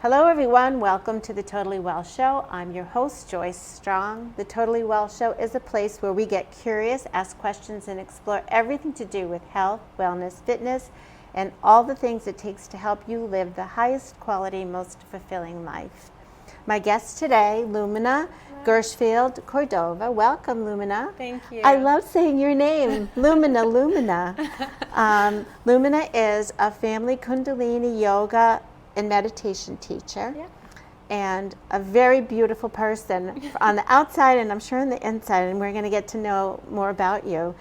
Hello everyone, welcome to the Totally Well Show. I'm your host, Joyce Strong. The Totally Well Show is a place where we get curious, ask questions, and explore everything to do with health, wellness, fitness, and all the things it takes to help you live the highest quality, most fulfilling life. My guest today, Lumina Gershfield Cordova. Welcome, Lumina. Thank you. I love saying your name, Lumina. Lumina is a family Kundalini Yoga and meditation teacher, and a very beautiful person on the outside, and I'm sure on the inside, and we're going to get to know more about you.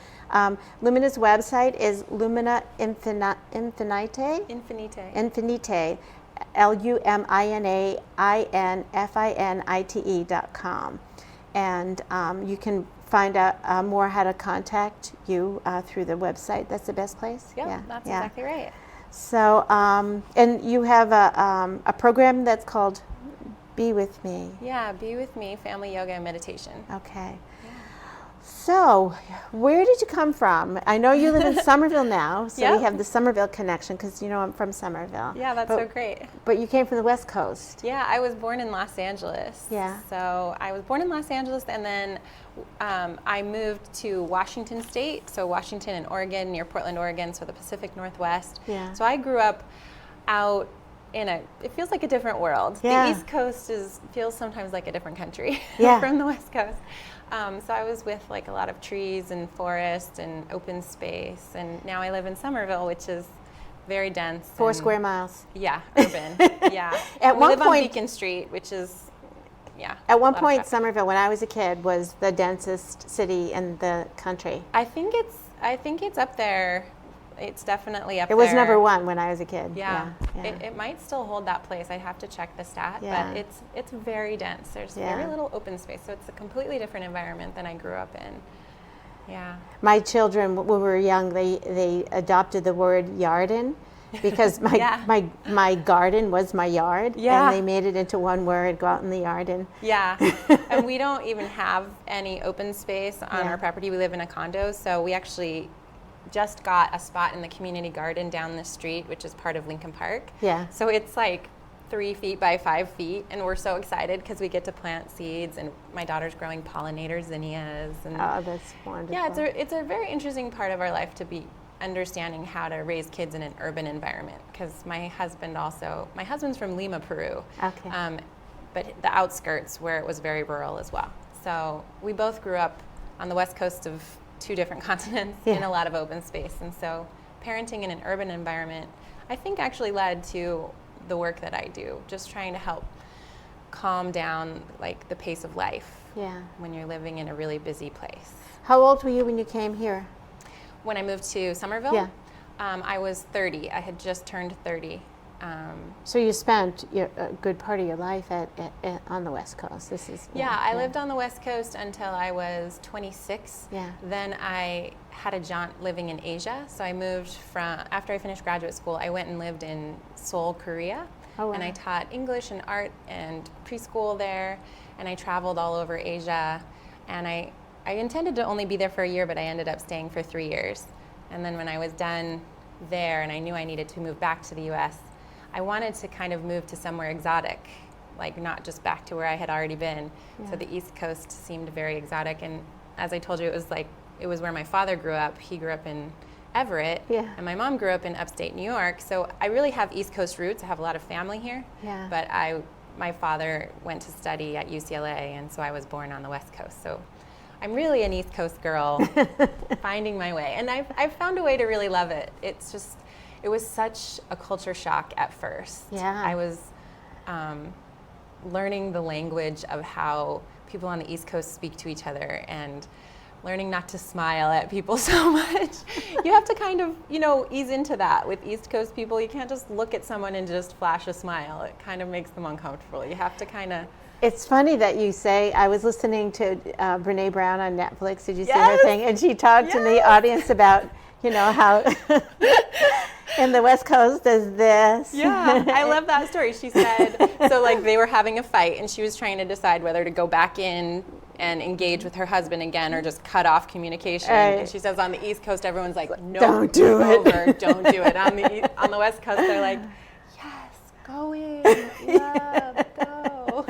Lumina's website is Lumina Infinite, LuminaInfinite.com, and you can find out more how to contact you through the website. That's the best place? That's exactly right. So, and you have a program that's called Be With Me. Yeah, Be With Me, Family Yoga and Meditation. Okay. Yeah. So, where did you come from? I know you live in Somerville now, so we have the Somerville connection because you know I'm from Somerville. Yeah, that's so great. But you came from the West Coast. Yeah, I was born in Los Angeles. Yeah. So I was born in Los Angeles, and then I moved to Washington State, so Washington and Oregon, near Portland, Oregon, so the Pacific Northwest. Yeah. So I grew up out in it feels like a different world. Yeah. The East Coast feels sometimes like a different country from the West Coast. So I was with like a lot of trees and forest and open space, and now I live in Somerville, which is very dense. 4 square miles. Yeah, urban. Yeah. At we one live point, on Beacon Street, which is At one point, Somerville, when I was a kid, was the densest city in the country. I think it's up there. It's definitely up there. It was number one when I was a kid. Yeah. It might still hold that place. I'd have to check the stat, but it's very dense. There's very little open space, so it's a completely different environment than I grew up in. Yeah. My children, when we were young, they adopted the word yarden because my garden was my yard, and they made it into one word, go out in the yard. Yeah, and we don't even have any open space on our property. We live in a condo, so we actually just got a spot in the community garden down the street, which is part of Lincoln Park. Yeah. So it's like 3 feet by 5 feet, and we're so excited because we get to plant seeds, and my daughter's growing pollinator zinnias. And oh, that's wonderful. Yeah, it's a very interesting part of our life to be understanding how to raise kids in an urban environment, because my husband's from Lima, Peru. Okay. But the outskirts where it was very rural as well. So we both grew up on the west coast of 2 different continents in a lot of open space, and so parenting in an urban environment, I think, actually led to the work that I do, just trying to help calm down like the pace of life when you're living in a really busy place. How old were you when you came here? When I moved to Somerville, I was 30. I had just turned 30. So you spent a good part of your life on the West Coast. I lived on the West Coast until I was 26. Yeah. Then I had a jaunt living in Asia. So I moved after I finished graduate school, I went and lived in Seoul, Korea. Oh, wow. And I taught English and art and preschool there. And I traveled all over Asia. And I intended to only be there for a year, but I ended up staying for 3 years. And then when I was done there and I knew I needed to move back to the U.S., I wanted to kind of move to somewhere exotic, like not just back to where I had already been. Yeah. So the East Coast seemed very exotic. And as I told you, it was where my father grew up. He grew up in Everett, and my mom grew up in upstate New York. So I really have East Coast roots. I have a lot of family here. Yeah. But my father went to study at UCLA, and so I was born on the West Coast. So I'm really an East Coast girl, finding my way. And I've found a way to really love it. It was such a culture shock at first. Yeah. I was learning the language of how people on the East Coast speak to each other, and learning not to smile at people so much. You have to kind of, ease into that with East Coast people. You can't just look at someone and just flash a smile. It kind of makes them uncomfortable. You have to kind of... It's funny that you say, I was listening to Brene Brown on Netflix. Did you see her thing? And she talked in the audience about, how in the West Coast there's this. Yeah, I love that story. She said, so like they were having a fight and she was trying to decide whether to go back in and engage with her husband again or just cut off communication. Right. And she says on the East Coast, everyone's like, no, don't do it. Over, don't do it. On the West Coast, they're like, yes, go in. love, go.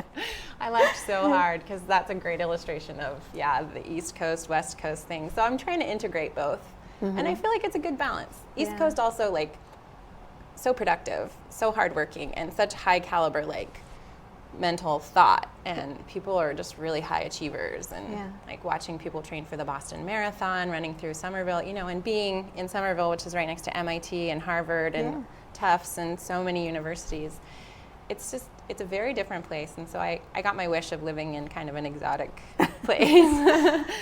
I laughed so hard because that's a great illustration of, the East Coast, West Coast thing. So I'm trying to integrate both. And I feel like it's a good balance. East Coast also, like, so productive, so hardworking, and such high caliber, like, mental thought. And people are just really high achievers. And like watching people train for the Boston Marathon, running through Somerville, and being in Somerville, which is right next to MIT and Harvard and Tufts and so many universities. It's a very different place. And so I got my wish of living in kind of an exotic place.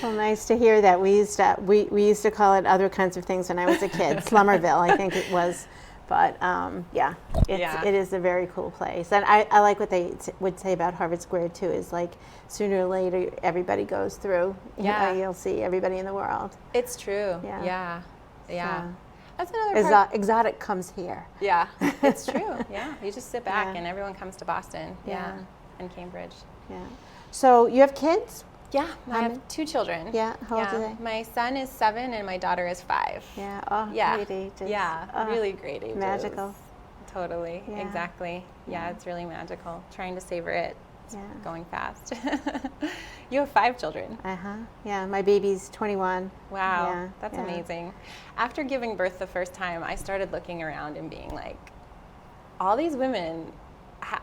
Well, nice to hear that. We used to call it other kinds of things when I was a kid. Slummerville, I think it was. But it is a very cool place. And I like what they would say about Harvard Square too, is like sooner or later everybody goes through. You'll see everybody in the world. It's true. Yeah. So, that's another part. Exotic comes here. Yeah, it's true. Yeah, you just sit back and everyone comes to Boston. Yeah, and Cambridge. Yeah. So you have kids? Yeah, I have 2 children. Yeah, how old are they? My son is 7 and my daughter is 5. Yeah, great ages. Yeah, really great ages. Magical. Totally, exactly. Yeah, it's really magical. Trying to savor it. It's going fast. You have 5 children. Yeah, my baby's 21. Wow, that's amazing. After giving birth the first time, I started looking around and being like, all these women,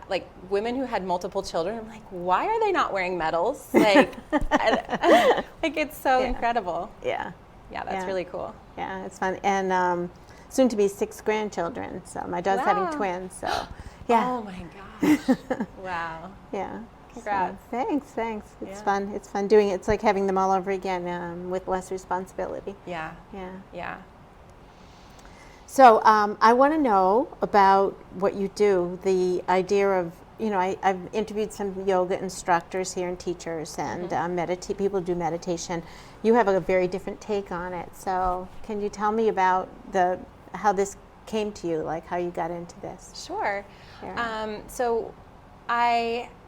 like women who had multiple children, I'm like, why are they not wearing medals? Like, like it's so incredible. Yeah, that's really cool. Yeah, it's fun. And soon to be 6 grandchildren. So my dad's having twins. So Oh my gosh. Wow. Yeah. Congrats. So, thanks. It's fun. It's fun doing it. It's like having them all over again with less responsibility. Yeah. So I want to know about what you do, the idea of, I've interviewed some yoga instructors here and teachers and people do meditation. You have a very different take on it. So can you tell me about how this came to you, like how you got into this? Sure. So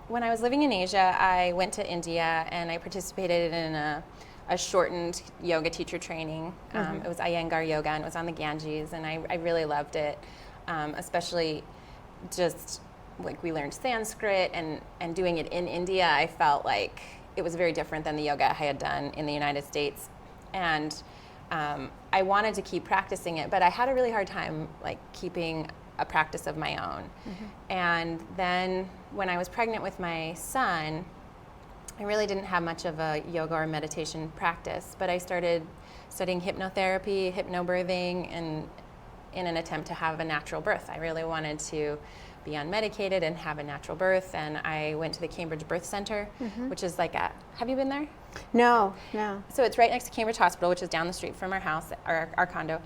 when I was living in Asia, I went to India and I participated in a shortened yoga teacher training. It was Iyengar yoga and it was on the Ganges, and I really loved it, especially just like we learned Sanskrit and doing it in India. I felt like it was very different than the yoga I had done in the United States, and I wanted to keep practicing it, but I had a really hard time like keeping a practice of my own. And then when I was pregnant with my son, I really didn't have much of a yoga or meditation practice, but I started studying hypnotherapy, hypnobirthing, and in an attempt to have a natural birth. I really wanted to be unmedicated and have a natural birth, and I went to the Cambridge Birth Center, which is like have you been there? No. So it's right next to Cambridge Hospital, which is down the street from our house, our condo,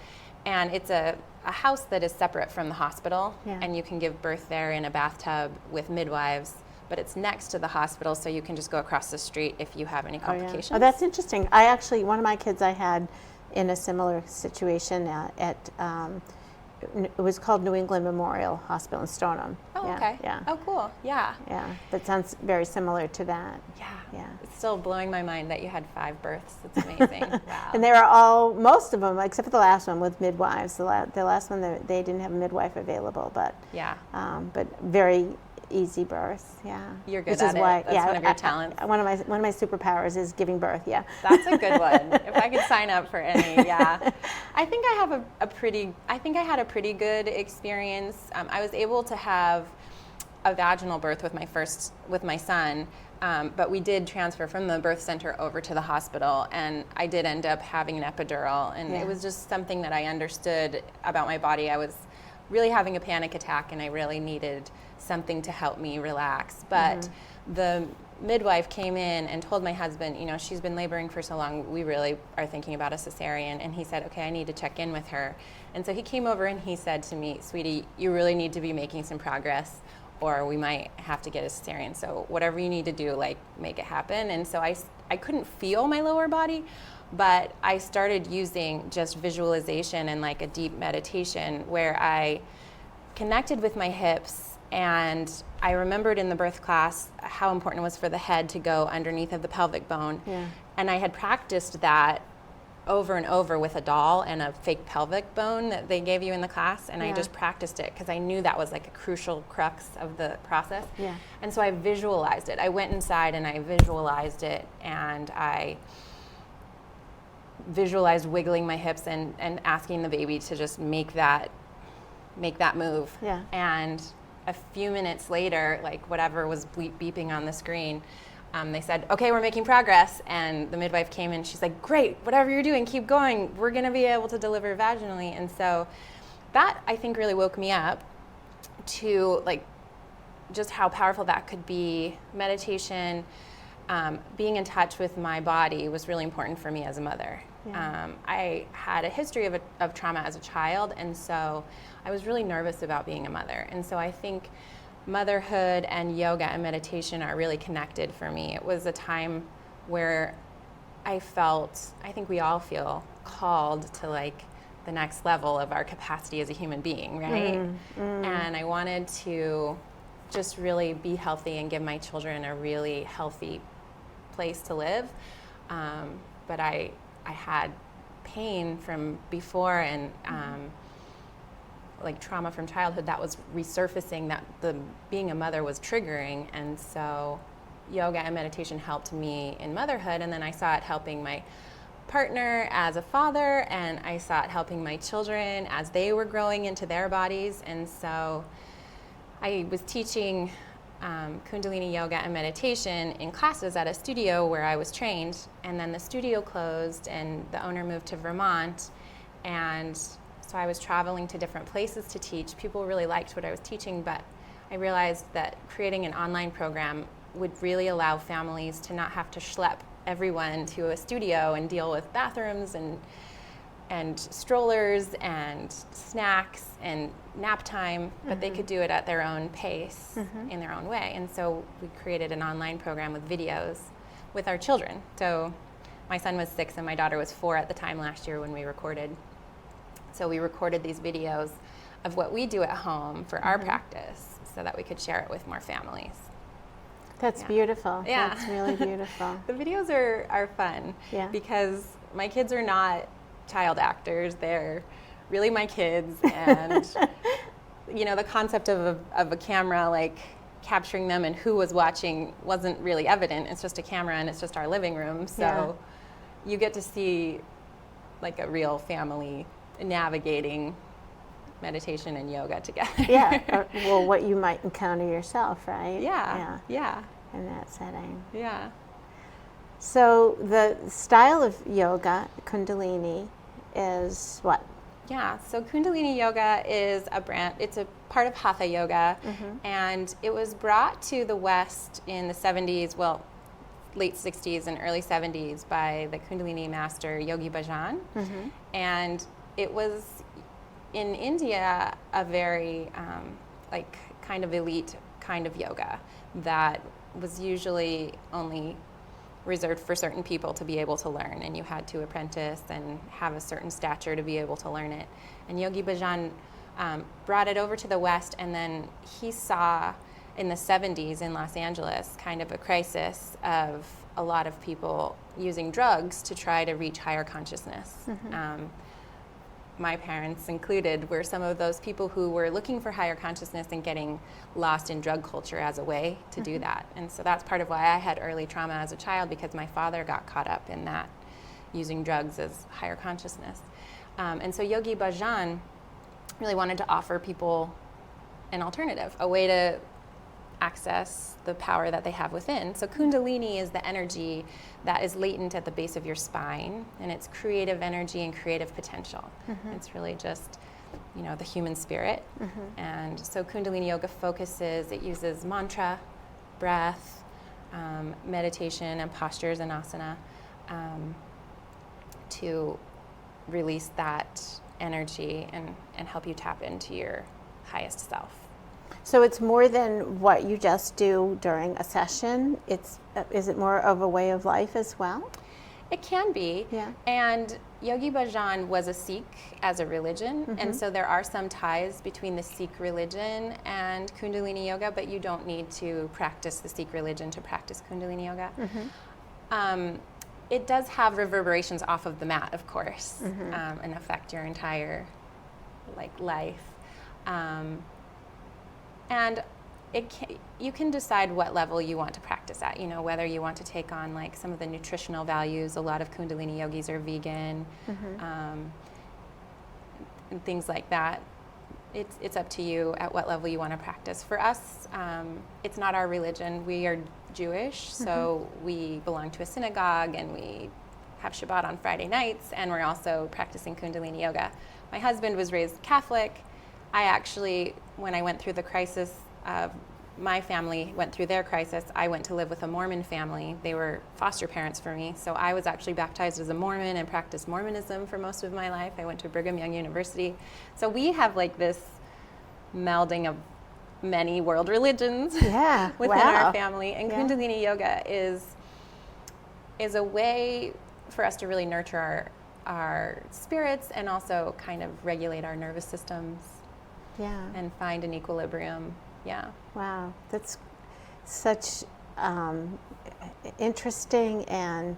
and it's a house that is separate from the hospital, and you can give birth there in a bathtub with midwives. But it's next to the hospital, so you can just go across the street if you have any complications. Oh, that's interesting. One of my kids I had in a similar situation at it was called New England Memorial Hospital in Stoneham. Oh, okay. Yeah. Oh, cool. Yeah. Yeah, that sounds very similar to that. Yeah. It's still blowing my mind that you had 5 births. It's amazing. Wow. And they were most of them, except for the last one with midwives. The last one, they didn't have a midwife available, but very easy birth, You're good at it. That's one of your talents. One of my superpowers is giving birth. That's a good one. If I could sign up for any, I think I have I had a pretty good experience. I was able to have a vaginal birth with my son, but we did transfer from the birth center over to the hospital, and I did end up having an epidural, and it was just something that I understood about my body. I was really having a panic attack, and I really needed something to help me relax. But the midwife came in and told my husband, she's been laboring for so long, we really are thinking about a cesarean. And he said, okay, I need to check in with her. And so he came over and he said to me, sweetie, you really need to be making some progress, or we might have to get a cesarean. So whatever you need to do, like, make it happen. And so I couldn't feel my lower body, but I started using just visualization and like a deep meditation where I connected with my hips. And I remembered in the birth class how important it was for the head to go underneath of the pelvic bone. And I had practiced that over and over with a doll and a fake pelvic bone that they gave you in the class, and I just practiced it because I knew that was like a crucial crux of the process. Yeah. And so I visualized it. I went inside and I visualized it, and I visualized wiggling my hips and asking the baby to just make that move. Yeah. And a few minutes later, like whatever was beeping on the screen, they said, okay, we're making progress. And the midwife came in, she's like, great, whatever you're doing, keep going. We're gonna be able to deliver vaginally. And so that, I think, really woke me up to like just how powerful that could be. Meditation, being in touch with my body was really important for me as a mother. Yeah. I had a history of trauma as a child, and so I was really nervous about being a mother. And so I think motherhood and yoga and meditation are really connected for me. It was a time where I think we all feel called to like the next level of our capacity as a human being, right? And I wanted to just really be healthy and give my children a really healthy place to live. But I had pain from before, and like trauma from childhood that was resurfacing, that the being a mother was triggering. And so yoga and meditation helped me in motherhood, and then I saw it helping my partner as a father, and I saw it helping my children as they were growing into their bodies. And so I was teaching Kundalini Yoga and meditation in classes at a studio where I was trained, and then the studio closed and the owner moved to Vermont, and so I was traveling to different places to teach. People really liked what I was teaching, but I realized that creating an online program would really allow families to not have to schlep everyone to a studio and deal with bathrooms and strollers and snacks and nap time, but they could do it at their own pace, in their own way. And so we created an online program with videos with our children. So my son was 6 and my daughter was 4 at the time last year when we recorded. So we recorded these videos of what we do at home for our practice so that we could share it with more families. That's beautiful. Yeah. That's really beautiful. The videos are fun because my kids are not child actors. They're really my kids, and you know, the concept of a camera like capturing them and who was watching wasn't really evident. It's just a camera and it's just our living room. So you get to see like a real family navigating meditation and yoga together. Well, what you might encounter yourself, right? Yeah. In that setting. Yeah. So the style of yoga, Kundalini, is what? Yeah, so Kundalini Yoga is a brand, it's a part of Hatha Yoga, and it was brought to the West in the 70s, well, late 60s and early 70s by the Kundalini master Yogi Bhajan. And it was in India a very like kind of elite kind of yoga that was usually only reserved for certain people to be able to learn, and you had to apprentice and have a certain stature to be able to learn it. And Yogi Bhajan brought it over to the West, and then he saw in the 70s in Los Angeles kind of a crisis of a lot of people using drugs to try to reach higher consciousness. My parents included were some of those people who were looking for higher consciousness and getting lost in drug culture as a way to do that. And so that's part of why I had early trauma as a child, because my father got caught up in that, using drugs as higher consciousness. And so Yogi Bhajan really wanted to offer people an alternative, a way to access the power that they have within. So Kundalini is the energy that is latent at the base of your spine, and it's creative energy and creative potential. It's really just, you know, the human spirit. And so Kundalini Yoga focuses, it uses mantra, breath, meditation, and postures and asana to release that energy and help you tap into your highest self. So it's more than what you just do during a session. Is it more of a way of life as well? It can be. Yeah. And Yogi Bhajan was a Sikh as a religion, and so there are some ties between the Sikh religion and Kundalini Yoga, but you don't need to practice the Sikh religion to practice Kundalini Yoga. it does have reverberations off of the mat, of course, and affect your entire life. And you can decide what level you want to practice at, whether you want to take on some of the nutritional values. A lot of Kundalini yogis are vegan, and things like that. It's up to you at what level you want to practice. For us, it's not our religion. We are Jewish, so we belong to a synagogue, and we have Shabbat on Friday nights, and we're also practicing Kundalini Yoga. My husband was raised Catholic. I actually, when I went through the crisis, my family went through their crisis, I went to live with a Mormon family. They were foster parents for me, so I was actually baptized as a Mormon and practiced Mormonism for most of my life. I went to Brigham Young University. So we have this melding of many world religions within our family. And Kundalini Yoga is a way for us to really nurture our spirits and also kind of regulate our nervous systems and find an equilibrium. Yeah. Wow, that's such interesting and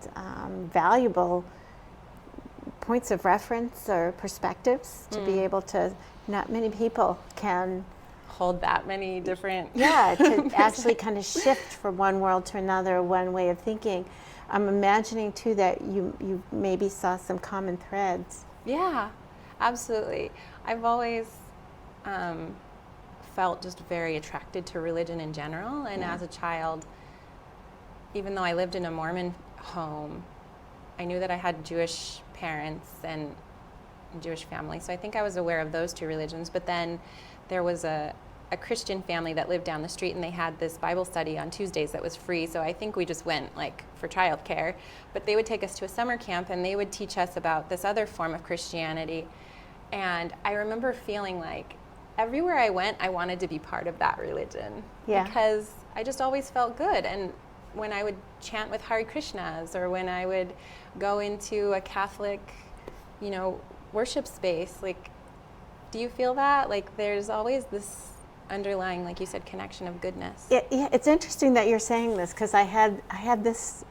valuable points of reference or perspectives to be able to, not many people can hold that many different to actually kind of shift from one world to another, one way of thinking. I'm imagining too that you maybe saw some common threads. Yeah, absolutely. I've always felt just very attracted to religion in general, and as a child, even though I lived in a Mormon home, I knew that I had Jewish parents and Jewish family, so I think I was aware of those two religions. But then there was a Christian family that lived down the street, and they had this Bible study on Tuesdays that was free, so I think we just went for childcare. But they would take us to a summer camp, and they would teach us about this other form of Christianity. And I remember feeling everywhere I went, I wanted to be part of that religion because I just always felt good. And when I would chant with Hare Krishnas, or when I would go into a Catholic, worship space, do you feel that? There's always this underlying, like you said, connection of goodness. Yeah, it's interesting that you're saying this, because I had this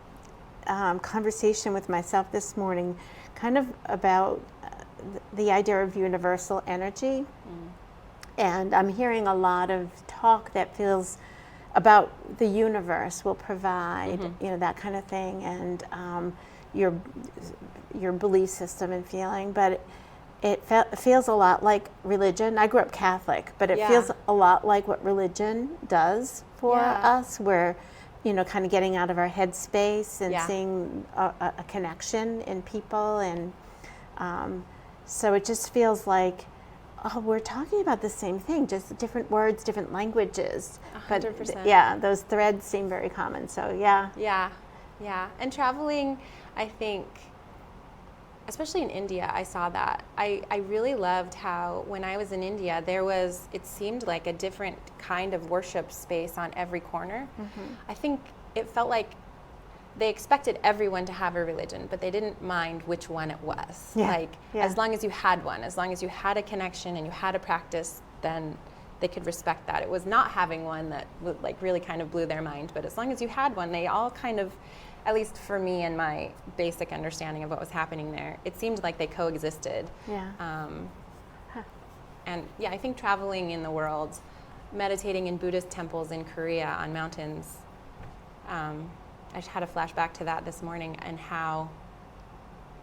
conversation with myself this morning, kind of about the idea of universal energy. And I'm hearing a lot of talk that feels about the universe will provide, that kind of thing, and your belief system and feeling. But it feels a lot like religion. I grew up Catholic, but it feels a lot like what religion does for us. We're, kind of getting out of our head space and seeing a connection in people. And so it just feels like, we're talking about the same thing, just different words, different languages. 100%. But those threads seem very common. So Yeah. And traveling, I think, especially in India, I saw that. I really loved how when I was in India, it seemed like a different kind of worship space on every corner. I think it felt like they expected everyone to have a religion, but they didn't mind which one it was. As long as you had one, as long as you had a connection and you had a practice, then they could respect that. It was not having one that really kind of blew their mind, but as long as you had one, they all kind of, at least for me and my basic understanding of what was happening there, it seemed like they coexisted. And I think traveling in the world, meditating in Buddhist temples in Korea on mountains, I had a flashback to that this morning, and how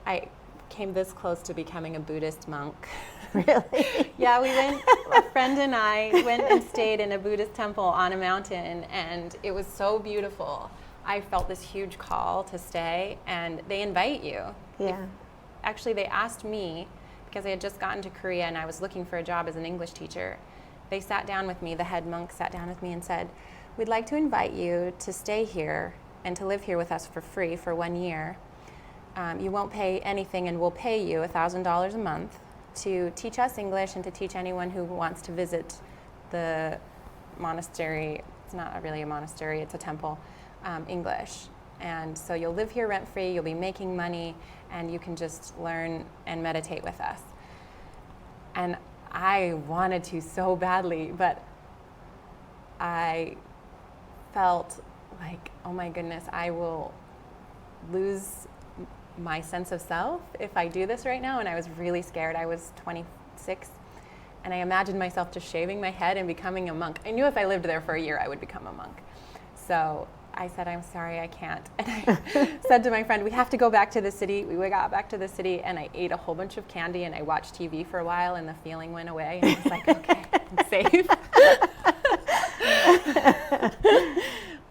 I came this close to becoming a Buddhist monk. Really? Yeah, a friend and I went and stayed in a Buddhist temple on a mountain, and it was so beautiful. I felt this huge call to stay, and they invite you. Actually, they asked me, because I had just gotten to Korea and I was looking for a job as an English teacher. They sat down with me, the head monk sat down with me and said, "We'd like to invite you to stay here and to live here with us for free for 1 year. You won't pay anything, and we'll pay you $1,000 a month to teach us English and to teach anyone who wants to visit the monastery." It's not really a monastery, it's a temple, English. And so you'll live here rent-free, you'll be making money, and you can just learn and meditate with us. And I wanted to so badly, but I felt like, oh my goodness, I will lose my sense of self if I do this right now. And I was really scared. I was 26 and I imagined myself just shaving my head and becoming a monk. I knew if I lived there for a year, I would become a monk. So I said, I'm sorry, I can't. And I said to my friend, we have to go back to the city. We got back to the city and I ate a whole bunch of candy and I watched TV for a while and the feeling went away. And I was like, okay, I'm safe.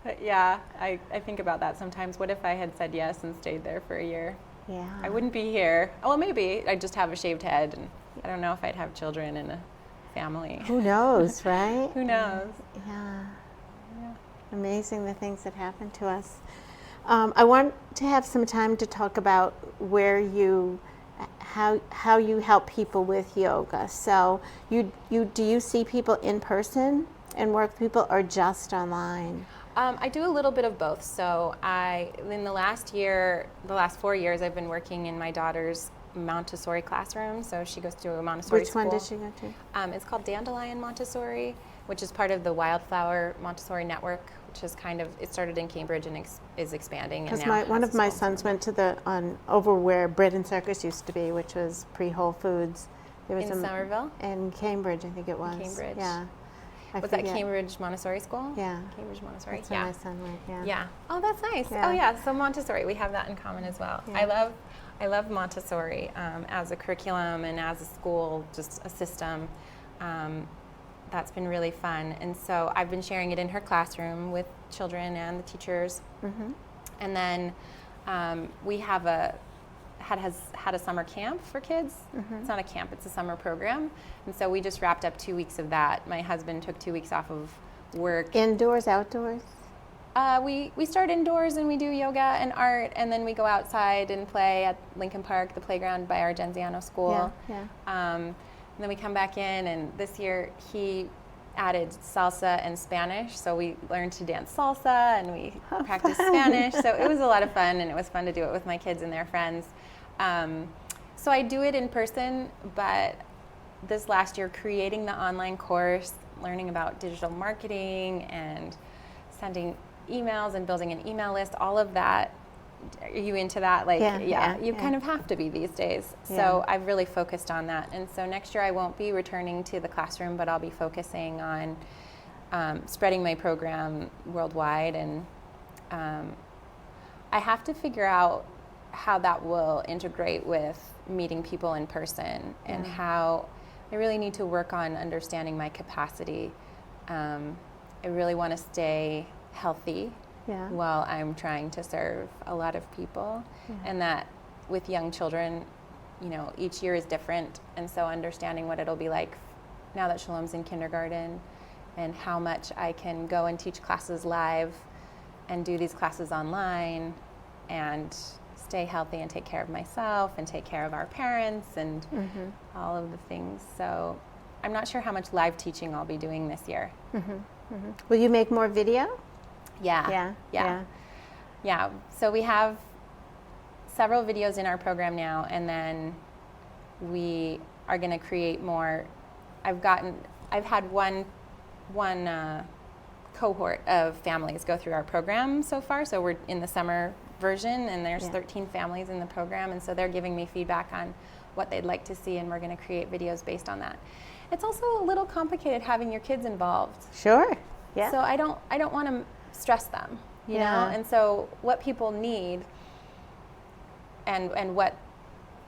But yeah, I think about that sometimes. What if I had said yes and stayed there for a year? Yeah. I wouldn't be here. Well, maybe I'd just have a shaved head and I don't know if I'd have children and a family. Who knows, right? Who knows? Yeah. Yeah. Amazing the things that happen to us. I want to have some time to talk about how you help people with yoga. So do you see people in person and work with people or just online? I do a little bit of both. So in the last 4 years, I've been working in my daughter's Montessori classroom. So she goes to a Montessori school. Which one does she go to? It's called Dandelion Montessori, which is part of the Wildflower Montessori Network, which is it started in Cambridge and is expanding. Because one of my sons went to over where Bread and Circus used to be, which was pre-Whole Foods. There was in Somerville? In Cambridge, I think it was. Cambridge. Yeah. Was that Cambridge Montessori School? Yeah. Cambridge Montessori. That's where my son went. Yeah. Yeah. Oh, that's nice. Yeah. Oh, yeah. So Montessori, we have that in common as well. Yeah. I love Montessori as a curriculum and as a school, just a system. That's been really fun. And so I've been sharing it in her classroom with children and the teachers. Mm-hmm. And then we have had a summer camp for kids. Mm-hmm. It's not a camp, it's a summer program. And so we just wrapped up 2 weeks of that. My husband took 2 weeks off of work. Indoors, outdoors? We start indoors and we do yoga and art, and then we go outside and play at Lincoln Park, the playground by our Genziano school. Yeah. And then we come back in, and this year he added salsa and Spanish, so we learned to dance salsa and we practiced Spanish. So it was a lot of fun, and it was fun to do it with my kids and their friends. So I do it in person, but this last year creating the online course, learning about digital marketing and sending emails and building an email list, all of that. Are you into that? You kind of have to be these days. Yeah. So I've really focused on that. And so next year I won't be returning to the classroom, but I'll be focusing on spreading my program worldwide. And I have to figure out how that will integrate with meeting people in person and how I really need to work on understanding my capacity. I really want to stay healthy while I'm trying to serve a lot of people. And that with young children, each year is different. And so understanding what it'll be like now that Shalom's in kindergarten and how much I can go and teach classes live and do these classes online and stay healthy and take care of myself and take care of our parents and all of the things. So I'm not sure how much live teaching I'll be doing this year. Will you make more video? Yeah. So we have several videos in our program now, and then we are going to create more. I've had one cohort of families go through our program so far. So we're in the summer version, and there's 13 families in the program, and so they're giving me feedback on what they'd like to see, and we're going to create videos based on that. It's also a little complicated having your kids involved. Sure. Yeah. So I don't want to stress them, you know? And so what people need and what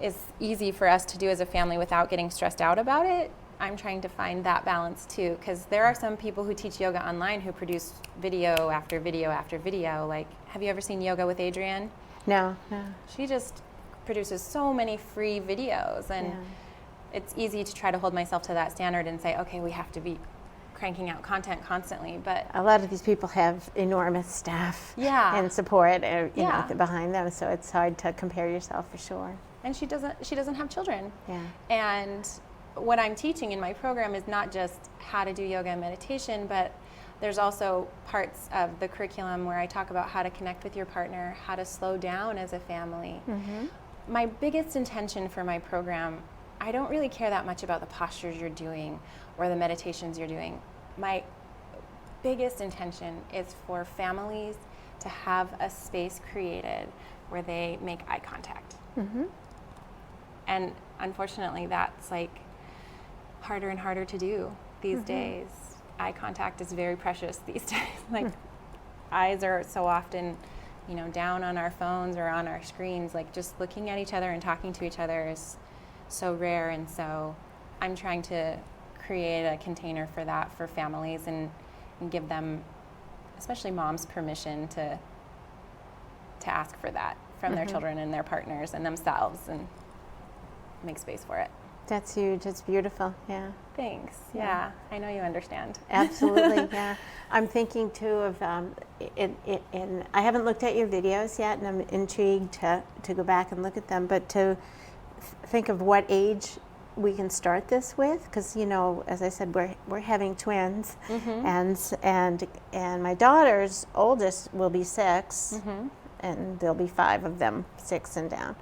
is easy for us to do as a family without getting stressed out about it, I'm trying to find that balance too, because there are some people who teach yoga online who produce video after video after video. Like, have you ever seen Yoga with Adrienne? No. She just produces so many free videos, and it's easy to try to hold myself to that standard and say, okay, we have to be cranking out content constantly, but a lot of these people have enormous staff and support behind them, so it's hard to compare yourself for sure. And she doesn't have children. Yeah. And what I'm teaching in my program is not just how to do yoga and meditation, but there's also parts of the curriculum where I talk about how to connect with your partner, how to slow down as a family. My biggest intention for my program, I don't really care that much about the postures you're doing or the meditations you're doing. My biggest intention is for families to have a space created where they make eye contact. Mm-hmm. And unfortunately, that's like harder and harder to do these days. Eye contact is very precious these days. Like eyes are so often, down on our phones or on our screens. Like just looking at each other and talking to each other is so rare. And so I'm trying to create a container for that for families and give them, especially moms, permission to ask for that from their children and their partners and themselves, and make space for it. That's huge. It's beautiful. Yeah. Thanks. Yeah. I know you understand. Absolutely. Yeah. I'm thinking too of, I haven't looked at your videos yet, and I'm intrigued to go back and look at them, but to think of what age we can start this with, because as I said, we're having twins, and my daughter's oldest will be 6, and there'll be 5 of them, 6 and down.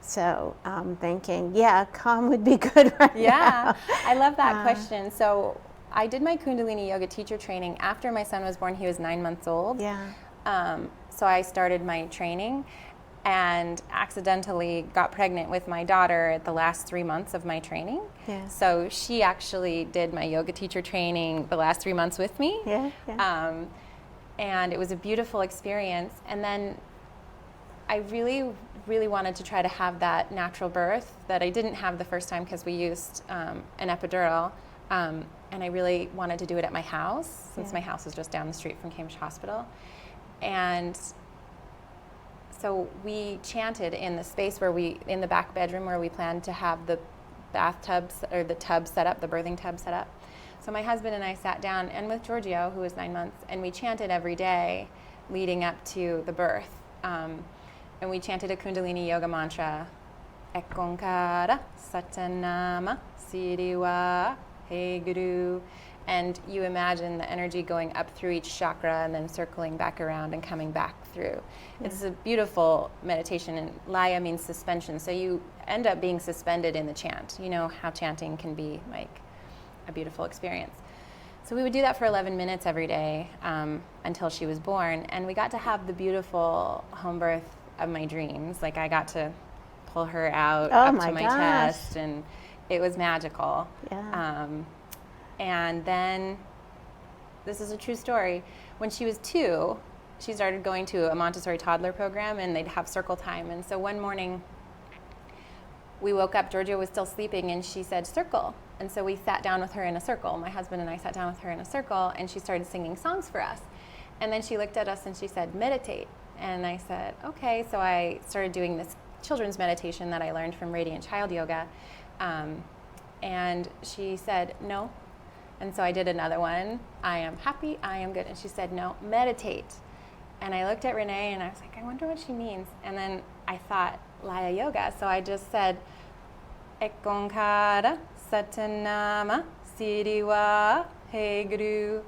So I'm thinking, calm would be good right now. I love that question. So I did my Kundalini Yoga teacher training after my son was born. He was 9 months old. So I started my training and accidentally got pregnant with my daughter at the last 3 months of my training. So she actually did my yoga teacher training the last 3 months with me. And it was a beautiful experience. And then I really, really wanted to try to have that natural birth that I didn't have the first time because we used an epidural. And I really wanted to do it at my house, since my house was just down the street from Cambridge Hospital. And so we chanted in the space in the back bedroom where we planned to have the bathtubs or the tub set up, the birthing tub set up. So my husband and I sat down, and with Giorgio, who was 9 months, and we chanted every day leading up to the birth. And we chanted a Kundalini Yoga mantra, Ekonkara Satanama Siriwa Hey Guru. And you imagine the energy going up through each chakra and then circling back around and coming back through. It's a beautiful meditation, and Laya means suspension. So you end up being suspended in the chant. You know how chanting can be like a beautiful experience. So we would do that for 11 minutes every day until she was born. And we got to have the beautiful home birth of my dreams. Like I got to pull her out up to my chest, and it was magical. And then, this is a true story, when she was 2, she started going to a Montessori toddler program, and they'd have circle time. And so one morning, we woke up, Giorgio was still sleeping, and she said, circle. And so we sat down with her in a circle. My husband and I sat down with her in a circle, and she started singing songs for us. And then she looked at us and she said, meditate. And I said, okay. So I started doing this children's meditation that I learned from Radiant Child Yoga. And she said, no. And so I did another one. I am happy, I am good. And she said, no, meditate. And I looked at Renee and I was like, I wonder what she means. And then I thought, Laya Yoga. So I just said, Ekonkara Satanama Siriwa Hey Guru.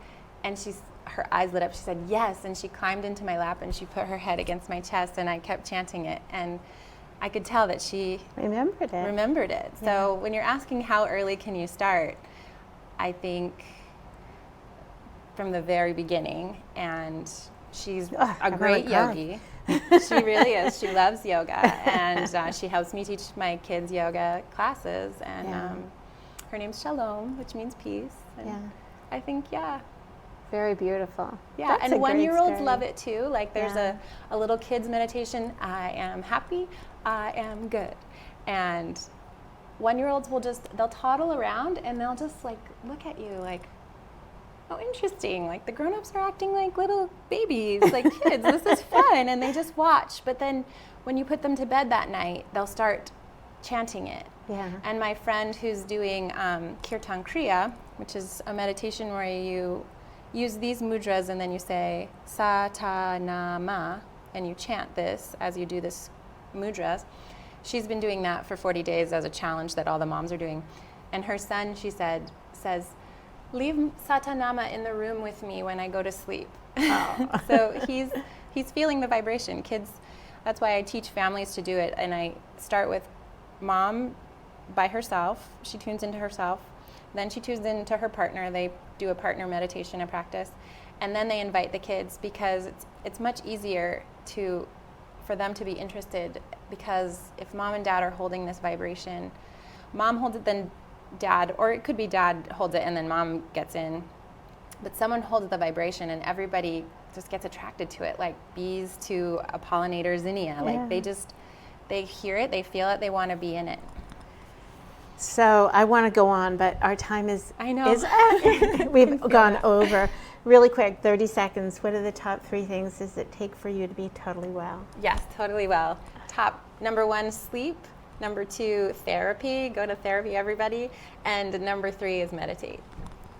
And her eyes lit up. She said, yes. And she climbed into my lap and she put her head against my chest, and I kept chanting it. And I could tell that she remembered it. So when you're asking how early can you start, I think from the very beginning. And she's a great yogi. She really is. She loves yoga, and she helps me teach my kids yoga classes. And her name's Shalom, which means peace. And I think, very beautiful. Yeah, and 1-year-olds love it too. Like there's a little kids meditation, I am happy, I am good. And 1-year-olds they'll toddle around and they'll just like look at you like, oh, interesting. Like the grown-ups are acting like little babies, like kids. This is fun. And they just watch. But then when you put them to bed that night, they'll start chanting it. And my friend who's doing Kirtan Kriya, which is a meditation where you use these mudras and then you say Satanama, and you chant this as you do this mudras. She's been doing that for 40 days as a challenge that all the moms are doing. And her son, she says, leave Satanama in the room with me when I go to sleep. So he's feeling the vibration. Kids, that's why I teach families to do it. And I start with mom by herself. She tunes into herself. Then she tunes into her partner. They do a partner meditation and practice. And then they invite the kids, because it's much easier to for them to be interested, because if mom and dad are holding this vibration, mom holds it, then dad, or it could be dad holds it and then mom gets in, but someone holds the vibration and everybody just gets attracted to it, like bees to a pollinator zinnia. Like they hear it, they feel it, they want to be in it. So I want to go on, but our time is, I know. We've gone over. Really quick, 30 seconds. What are the top 3 things does it take for you to be totally well? Yes, totally well. Number 1, sleep. Number 2, therapy. Go to therapy, everybody. And number 3 is meditate.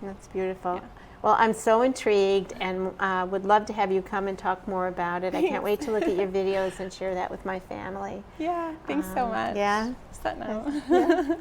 That's beautiful. Yeah. Well, I'm so intrigued and would love to have you come and talk more about it. I can't wait to look at your videos and share that with my family. Yeah, thanks so much. Yeah. Setno. Yeah.